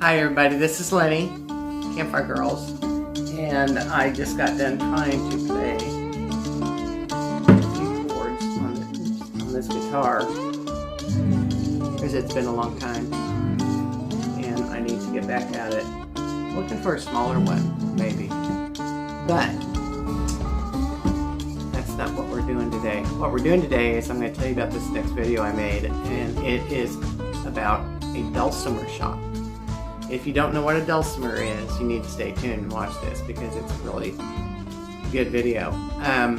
Hi everybody, this is Lin-E, Campfire Girls, and I just got done trying to play a few chords on this guitar because it's been a long time and I need to get back at it. Looking for a smaller one, maybe, but that's not what we're doing today. What we're doing today is I'm going to tell you about this next video I made, and it is about a dulcimer shop. If you don't know what a dulcimer is, you need to stay tuned and watch this because it's a really good video. I'm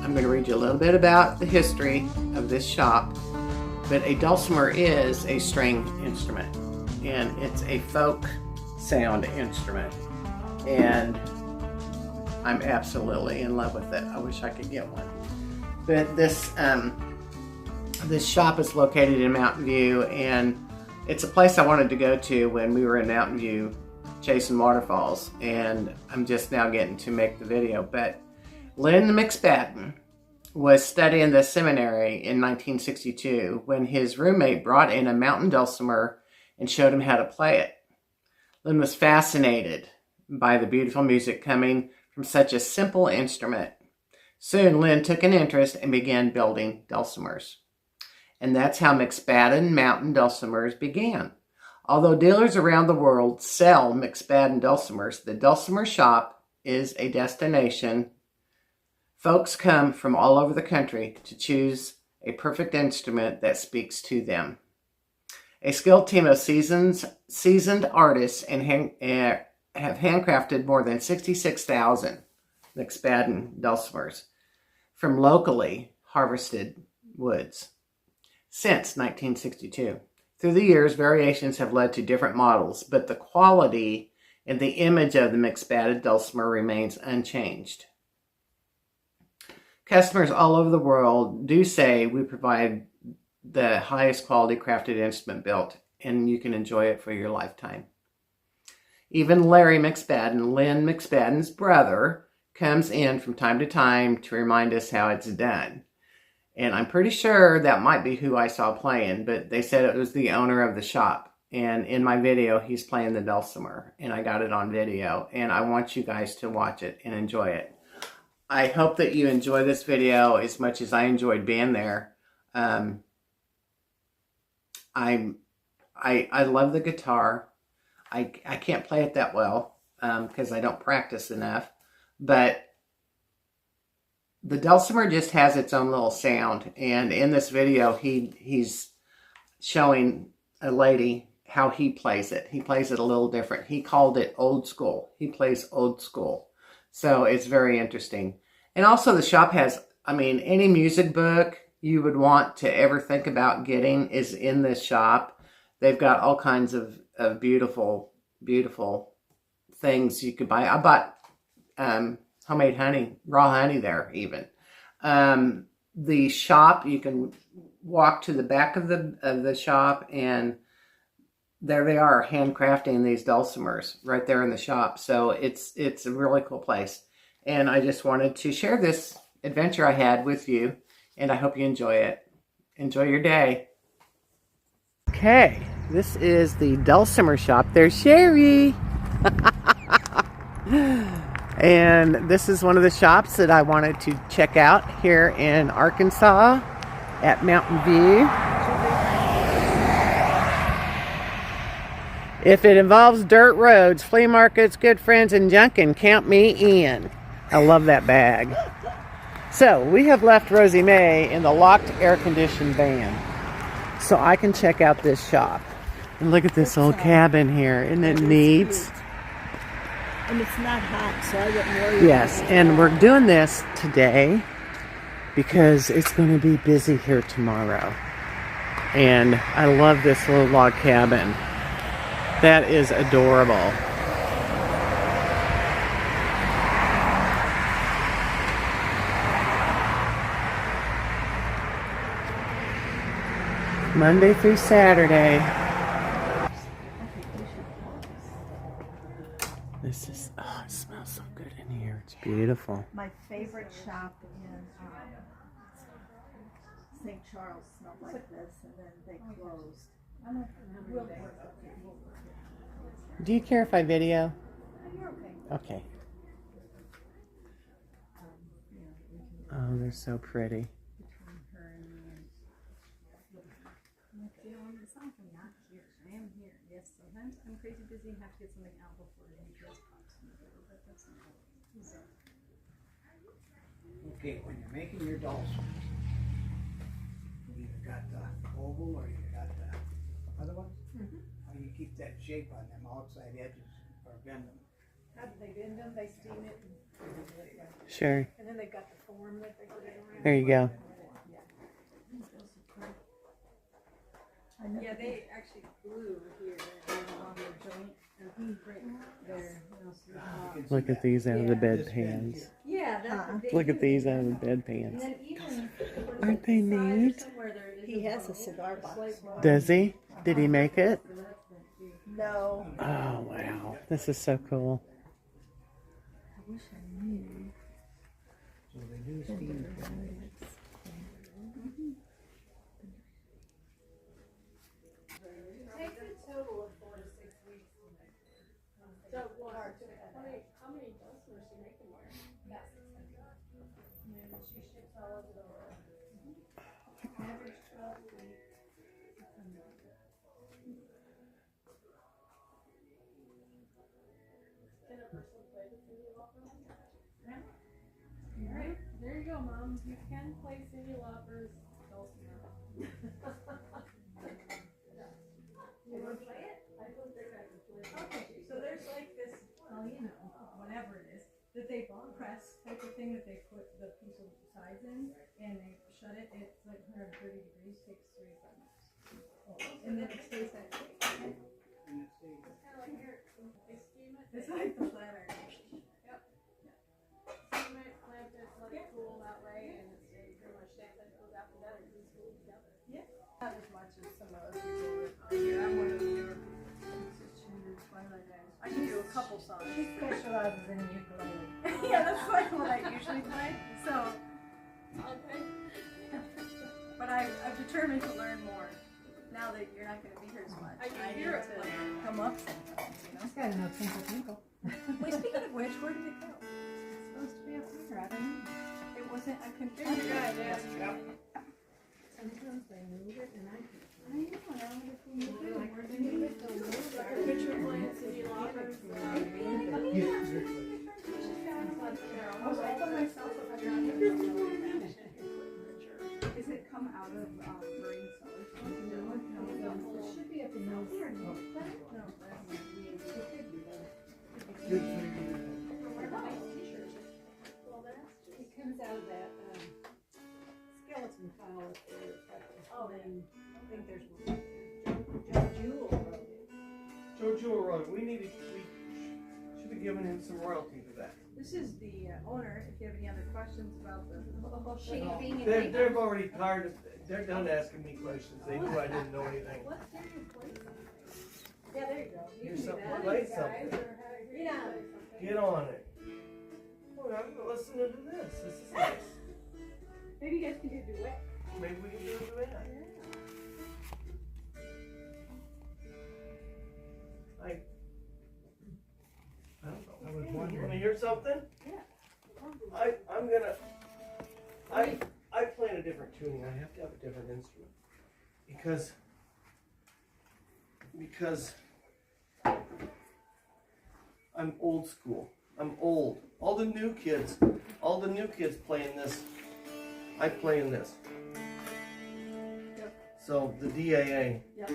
going to read you a little bit about the history of this shop, but a dulcimer is a string instrument, and it's a folk sound instrument, and I'm absolutely in love with it. I wish I could get one. But this shop is located in Mountain View, and it's a place I wanted to go to when we were in Mountain View chasing waterfalls, and I'm just now getting to make the video. But Lin McSpadden was studying the seminary in 1962 when his roommate brought in a mountain dulcimer and showed him how to play it. Lin was fascinated by the beautiful music coming from such a simple instrument. Soon Lin took an interest and began building dulcimers. And that's how McSpadden mountain dulcimers began. Although dealers around the world sell McSpadden dulcimers, the dulcimer shop is a destination. Folks come from all over the country to choose a perfect instrument that speaks to them. A skilled team of seasoned artists have handcrafted more than 66,000 McSpadden dulcimers from locally harvested woods since 1962. Through the years, variations have led to different models, but the quality and the image of the McSpadden dulcimer remains unchanged. Customers all over the world do say we provide the highest quality crafted instrument built, and you can enjoy it for your lifetime. Even Larry McSpadden, Lin McSpadden's brother, comes in from time to time to remind us how it's done. And I'm pretty sure that might be who I saw playing, but they said it was the owner of the shop. And in my video, he's playing the dulcimer, and I got it on video, and I want you guys to watch it and enjoy it. I hope that you enjoy this video as much as I enjoyed being there. I love the guitar. I can't play it that well because I don't practice enough, but the dulcimer just has its own little sound, and in this video he's showing a lady how he plays it. He plays it a little different. He called it old school. He plays old school. So it's very interesting. And also the shop has, any music book you would want to ever think about getting is in this shop. They've got all kinds of beautiful, beautiful things you could buy. I bought homemade honey, raw honey there even. The shop, you can walk to the back of the shop, and there they are handcrafting these dulcimers right there in the shop. So it's a really cool place. And I just wanted to share this adventure I had with you, and I hope you enjoy it. Enjoy your day. Okay, this is the dulcimer shop. There's Sherry. And this is one of the shops that I wanted to check out here in Arkansas at Mountain View. If it involves dirt roads, flea markets, good friends, and junkin', count me in. I love that bag. So we have left Rosie Mae in the locked air-conditioned van so I can check out this shop. And look at this old cabin here. Isn't it neat? And it's not hot, so I wouldn't worry. Yes, and we're doing this today because it's going to be busy here tomorrow. And I love this little log cabin. That is adorable. Monday through Saturday. This is, oh, it smells so good in here. It's beautiful. My favorite shop in St. Charles smelled like this, and then they closed. Do you care if I video? You're okay. Okay. Oh, they're so pretty. It's not like I'm not here. I am here. Yes, sometimes I'm crazy busy and have to get something out before the UPS pops in the door, but that's not always. So. Okay, when you're making your dulcimers, you either got the oval or you got the other ones. How do you keep that shape on them outside edges or bend them? How do they bend them? They steam it. Sure. And then they've got the form that they put it around. There you go. Yeah, they actually glue here along the joint and break there. Look at these out of the bedpans. Yeah, that's Look at these out of the And bedpans. then even Aren't they neat? He has a cigar box. Does he? Did he make it? No. Oh, wow. This is so cool. I wish I knew. So they do steam. Takes a total of 4 to 6 weeks to make. So, well, how many dulcimers do you make in there? About 600. And she ships all over the world. Average 12 weeks. Can a person play the Cindy Lauper? Yeah. All right, there you go, Mom. You can play Cindy Lauper's dulcimer. You want to play it? I don't think I can play it. Okay, so there's like this, whatever it is, that they press type of thing that they put the piece of sides in, and they shut it. It's like 130 degrees, takes 3 to 5 minutes. And then it stays that shape. It's kind of like here, they steam it. It's like the flat iron. Yep. Steam it, clamp it, let it cool that way, and it stays pretty much stays like it goes out together, because it's glued together. Yeah. Not as much as some of those people that are here. I'm one of the newer people. I can do a couple songs. He specializes in ukulele. Yeah, that's like what I usually play. So, okay. But I've determined to learn more. Now that you're not going to be here as much, I need to come up sometimes. You know. He's got to know Twinkle Twinkle. Wait, speaking of which, where did it go? It's supposed to be up here. I don't know. It wasn't. I couldn't find it. Sometimes they move it, and I know. I wonder if we move it. Where they move it, they'll move it. Picture playing Cindy Lauper. Does it come out of marine cellars? No. It should be up in those. No, It comes out of that skeleton file up there. Oh, then I think there's one. Joe Jewell wrote it. Joe Jewell wrote, we should be giving him some royalty for that. this is the owner. If you have any other questions about the shaping and They've already tired, they're done asking me questions, they knew I didn't know anything. What's your place? Yeah, there you go. You Here's can do something, that. play Guys, something. or how- yeah. Get on it. Well, I'm listening to this is nice. Maybe you guys can do a duet. Maybe we can do it for that. I don't know. I was wondering. Wanna hear something? Yeah. I play in a different tuning. I have to have a different instrument because I'm old school. I'm old. All the new kids playing this. I play in this. Yep. So the DAA. Yep.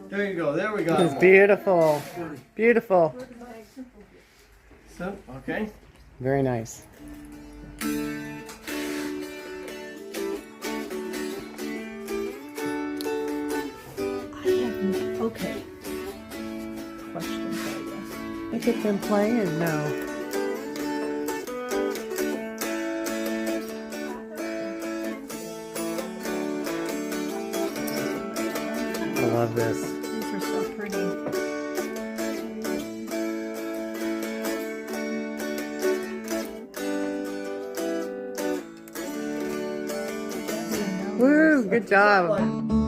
There you go. There we go. It's beautiful. Beautiful. So, okay. Very nice. Okay. Question for you. Look at them playing now. I love this. These are so pretty. Woo, good job.